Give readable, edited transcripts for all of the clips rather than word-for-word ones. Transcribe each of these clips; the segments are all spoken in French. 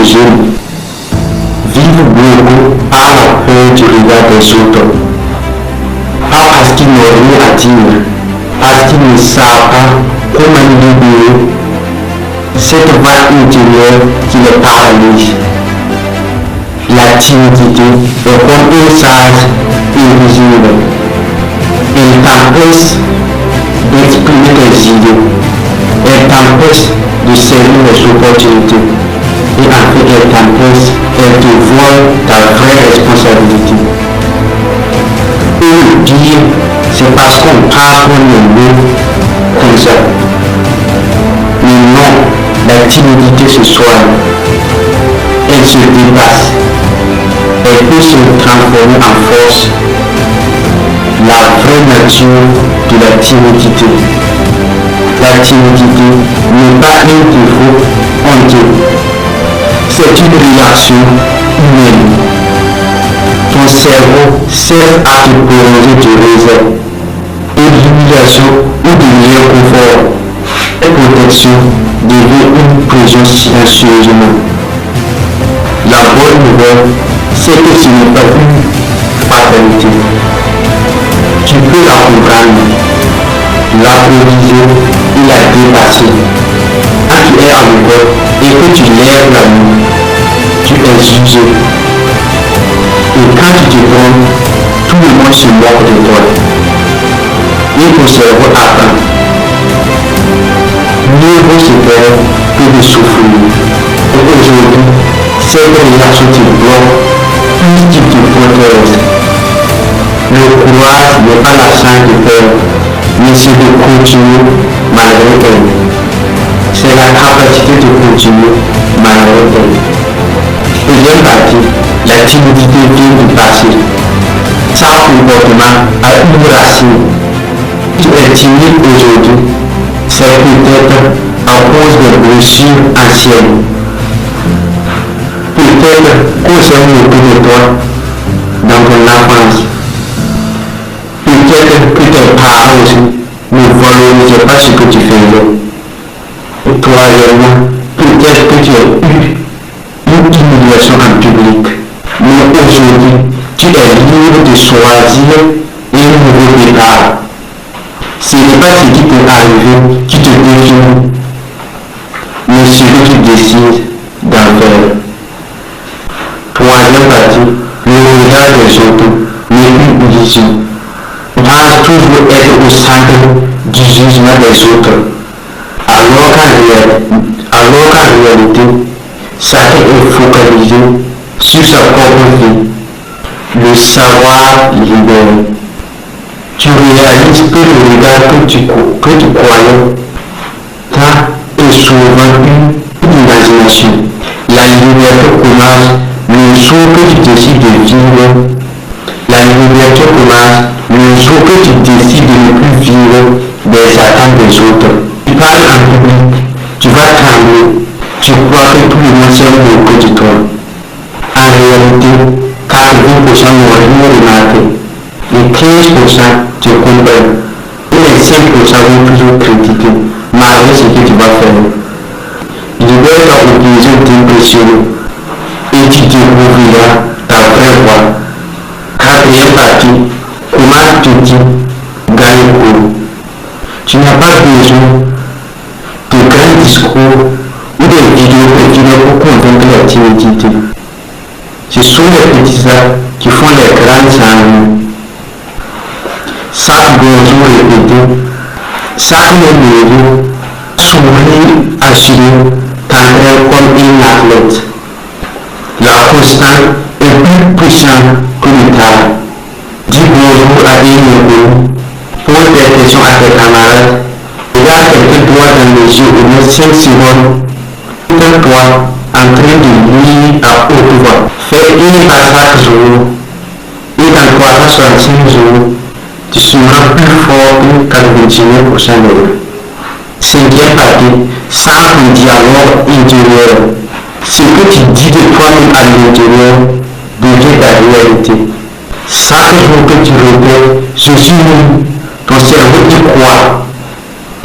jeunes vivent beaucoup par la peur du regard des autres, pas parce qu'ils n'ont rien à dire, parce qu'ils ne savent pas comment libérer cette vague intérieure qui les paralyse. La timidité est comme un sage invisible. Elle t'empêche d'exprimer tes idées. Elle t'empêche de saisir les opportunités. Et en fait, elle t'empêche, elle te vole ta vraie responsabilité. Et le dire, c'est parce qu'on parle pour les mots comme ça. Mais non, la timidité se soigne. Elle se dépasse. Elle peut se transformer en force. La vraie nature de la timidité. La timidité n'est pas un défaut honteux. C'est une réaction humaine. Ton cerveau sert à te prolonger de réserve, et l'humiliation ou de meilleur confort. La protection devient une prison silencieusement. La bonne nouvelle, c'est que ce n'est pas une fatalité. Tu peux la comprendre, l'apprivoiser et la dépasser. Quand tu es amoureux et que tu lèves la nuit, tu es jugé. Et quand tu te trompes, tout le monde se moque de toi. Et ton cerveau attend. Mieux vaut se faire que de souffrir. Et aujourd'hui, cette réaction te bloque, puisqu'il te protège. Le courage n'est pas l'absence de peur, mais c'est de continuer malgré elle. C'est la capacité de continuer malgré elle. Deuxième partie, la timidité vient du passé. Sa comportement a une racine. Tu es timide aujourd'hui, c'est peut-être à cause des blessures anciennes. Peut-être qu'on s'est moqué de toi dans ton enfance. Peut-être que tes parents aussi ne valorisaient pas ce que tu faisais. Et troisièmement, peut-être que tu as eu une humiliation en public. Mais aujourd'hui, tu es libre de choisir un nouveau départ. Ce n'est pas ce qui peut arriver qui te définit, mais ce que tu décides d'en faire. Troisième partie, le regard des autres n'est plus une illusion. On pense toujours être au centre du jugement des autres, alors qu'en réalité, chacun est focalisé sur sa propre vie. Le savoir libère. Tu réalises que le regard que tu croyais est souvent une imagination. La liberté commence le jour que tu décides de vivre. La liberté commence le jour que tu décides de ne plus vivre des attentes des autres. Tu parles en public, tu vas trembler, tu crois que tout le monde s'est moqué de toi. En réalité, 80% n'ont rien remarqué. Les 15% te comprennent. Et les 5% vont toujours critiquer, malgré ce que tu vas faire. Libère ta obligation d'impressionner et tu découvriras ta vraie voix. Quatrième partie, comment tu dis gagner cours. Tu n'as pas besoin de grands discours ou des vidéos pour convaincre la timidité. Ce sont les petits actes qui font les grandes ennuis. Chaque bonjour répété, chaque numéro, sourire assuré, t'entraîne comme un athlète. La constance est plus puissante que le talent. Dis bonjour à un inconnu, pose des questions à tes camarades, regarde quelqu'un droit dans les yeux au moins 5 secondes, écoute-toi en train de lire à haute voix. Fais une par chaque jour, et dans 365 jours, tu seras plus fort que 99% d'eux. Cinquième partie, sans un dialogue intérieur. Ce que tu dis de toi-même à l'intérieur devient ta réalité. Chaque jour que tu répètes, je suis nul, ton cerveau y croit.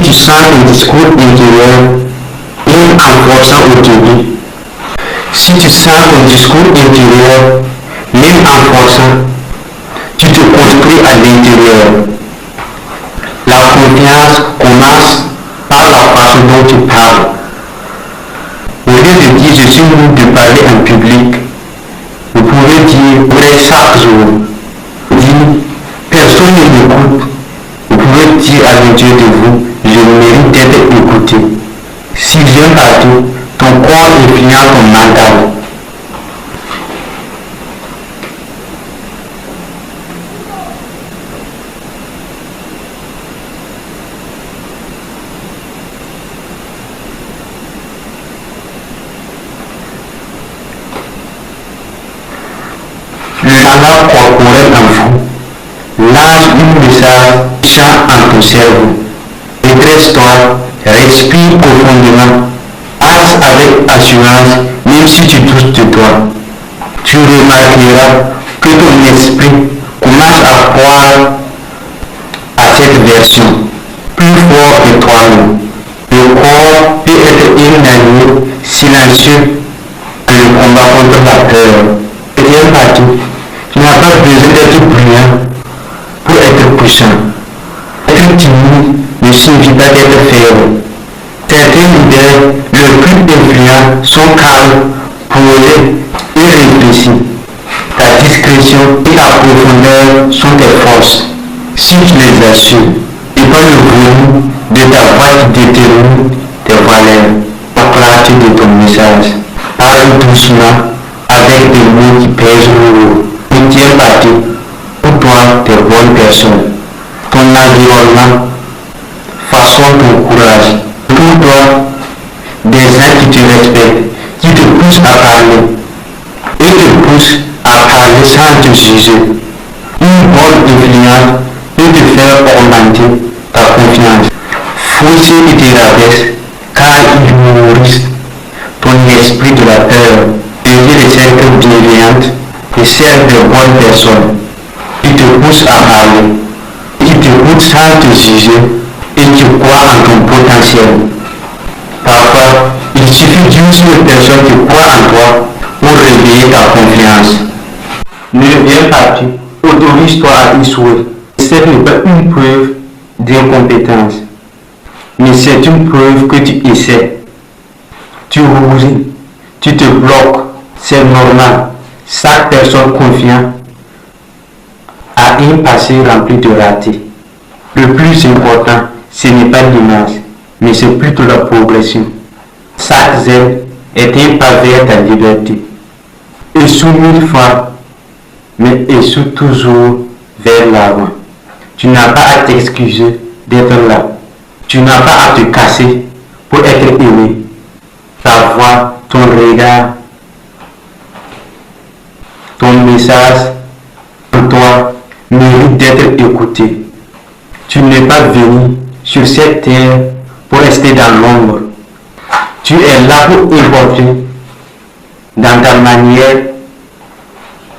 Tu sens un discours intérieur, même en forçant au début. Si tu sens ton discours intérieur, même en forçant, tu te construis à l'intérieur. La confiance commence par la façon dont tu parles. Au lieu de dire je suis libre de parler en public, vous pouvez dire vrai chaque jour. Dire personne ne m'écoute. Vous pouvez dire à l'intérieur de vous je mérite d'être écouté. Si vient partout, ton corps influence ton mental. Le langage corporel en vous lance un message chant en ton cerveau. Redresse-toi, respire profondément, passe avec assurance, même si tu doutes de toi. Tu remarqueras que ton esprit commence à croire à cette version, plus fort que toi-même. Le corps peut être un agneau silencieux que le combat contre la peur. Deuxième partie, tu n'as pas besoin d'être brillant pour être puissant. Être timide ne signifie pas d'être faible. Certains leaders le plus influents sont calmes, posés et réfléchis. Ta discrétion et ta profondeur sont tes forces. Si tu les assumes, c'est pas le volume de ta voix qui détermine tes valeurs, la clarté de ton message. Parle doucement avec des mots qui pèsent lourd. Deuxième partie, pour toi, tes bonnes personnes. Ton environnement façonne ton courage. Pour toi, des gens qui te respectent, qui te poussent à parler et te poussent à parler sans te juger. Une bonne influence peut te faire augmenter ta confiance. Faussez et te rabaisse car ils nourrissent ton esprit de la peur. Deviens des cercles bienveillantes et cercles de bonnes personnes qui te poussent à parler, qui te poussent sans te juger et qui croient en ton potentiel. Parfois, il suffit d'une seule personne qui croit en toi pour réveiller ta confiance. Neuvième partie, autorise-toi à échouer. Ce n'est pas une preuve d'incompétence, mais c'est une preuve que tu essaies. Tu rougis, tu te bloques, c'est normal. Chaque personne confiante a un passé rempli de ratés. Le plus important, ce n'est pas l'image, mais c'est plutôt la progression. Chaque zèle est un pas vers ta liberté. Échoue 1000 fois, mais échoue toujours vers l'avant. Tu n'as pas à t'excuser d'être là. Tu n'as pas à te casser pour être aimé. Ta voix, ton regard, ton message en toi mérite d'être écouté. Tu n'es pas venu sur cette terre pour rester dans l'ombre. Tu es là pour importer dans ta manière,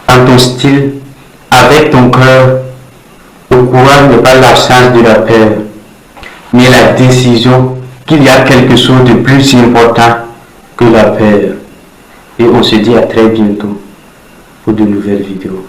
dans ton style, avec ton cœur. Le courage n'est pas l'absence de la peur, mais la décision qu'il y a quelque chose de plus important que la peur. Et on se dit à très bientôt pour de nouvelles vidéos.